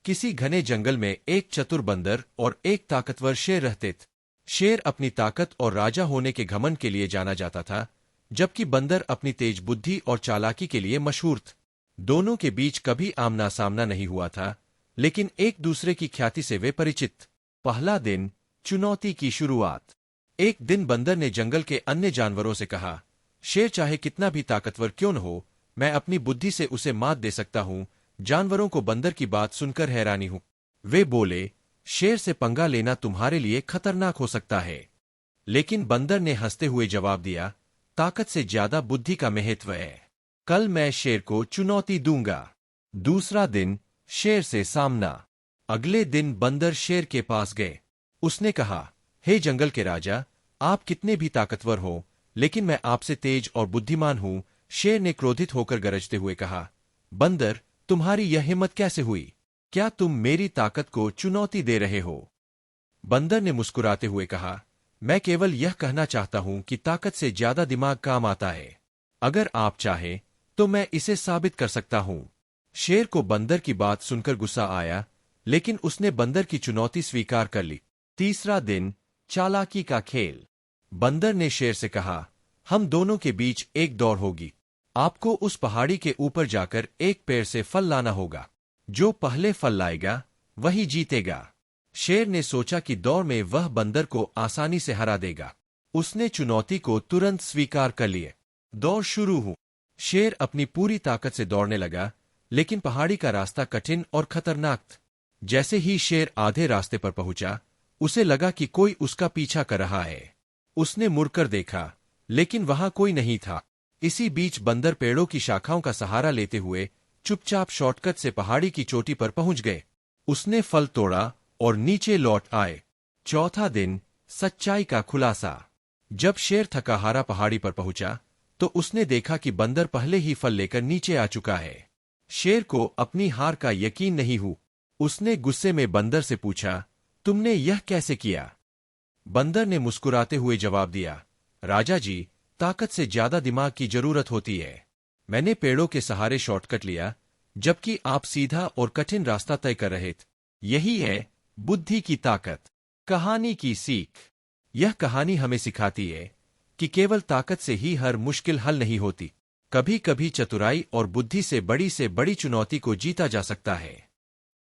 किसी घने जंगल में एक चतुर बंदर और एक ताकतवर शेर रहते थे। शेर अपनी ताकत और राजा होने के घमंड के लिए जाना जाता था, जबकि बंदर अपनी तेज बुद्धि और चालाकी के लिए मशहूर था। दोनों के बीच कभी आमना सामना नहीं हुआ था, लेकिन एक दूसरे की ख्याति से वे परिचित। पहला दिन, चुनौती की शुरुआत। एक दिन बंदर ने जंगल के अन्य जानवरों से कहा, शेर चाहे कितना भी ताकतवर क्यों न हो, मैं अपनी बुद्धि से उसे मात दे सकता हूँ। जानवरों को बंदर की बात सुनकर हैरानी हुई। वे बोले, शेर से पंगा लेना तुम्हारे लिए खतरनाक हो सकता है। लेकिन बंदर ने हंसते हुए जवाब दिया, ताकत से ज्यादा बुद्धि का महत्व है। कल मैं शेर को चुनौती दूंगा। दूसरा दिन, शेर से सामना। अगले दिन बंदर शेर के पास गए। उसने कहा, हे जंगल के राजा, आप कितने भी ताकतवर हो, लेकिन मैं आपसे तेज और बुद्धिमान हूं। शेर ने क्रोधित होकर गरजते हुए कहा, बंदर, तुम्हारी यह हिम्मत कैसे हुई? क्या तुम मेरी ताकत को चुनौती दे रहे हो? बंदर ने मुस्कुराते हुए कहा, मैं केवल यह कहना चाहता हूं कि ताकत से ज्यादा दिमाग काम आता है। अगर आप चाहें तो मैं इसे साबित कर सकता हूं। शेर को बंदर की बात सुनकर गुस्सा आया, लेकिन उसने बंदर की चुनौती स्वीकार कर ली। तीसरा दिन, चालाकी का खेल। बंदर ने शेर से कहा, हम दोनों के बीच एक दौड़ होगी। आपको उस पहाड़ी के ऊपर जाकर एक पेड़ से फल लाना होगा। जो पहले फल लाएगा वही जीतेगा। शेर ने सोचा कि दौड़ में वह बंदर को आसानी से हरा देगा। उसने चुनौती को तुरंत स्वीकार कर लिए। दौड़ शुरू हुई। शेर अपनी पूरी ताकत से दौड़ने लगा, लेकिन पहाड़ी का रास्ता कठिन और खतरनाक था। जैसे ही शेर आधे रास्ते पर पहुंचा, उसे लगा कि कोई उसका पीछा कर रहा है। उसने मुड़कर देखा, लेकिन वहां कोई नहीं था। इसी बीच बंदर पेड़ों की शाखाओं का सहारा लेते हुए चुपचाप शॉर्टकट से पहाड़ी की चोटी पर पहुंच गए। उसने फल तोड़ा और नीचे लौट आए। चौथा दिन, सच्चाई का खुलासा। जब शेर थका हारा पहाड़ी पर पहुंचा, तो उसने देखा कि बंदर पहले ही फल लेकर नीचे आ चुका है। शेर को अपनी हार का यकीन नहीं हुआ। उसने गुस्से में बंदर से पूछा, तुमने यह कैसे किया? बंदर ने मुस्कुराते हुए जवाब दिया, राजा जी, ताकत से ज्यादा दिमाग की जरूरत होती है। मैंने पेड़ों के सहारे शॉर्टकट लिया, जबकि आप सीधा और कठिन रास्ता तय कर रहे थे। यही है बुद्धि की ताकत। कहानी की सीख। यह कहानी हमें सिखाती है कि केवल ताकत से ही हर मुश्किल हल नहीं होती। कभी कभी चतुराई और बुद्धि से बड़ी चुनौती को जीता जा सकता है।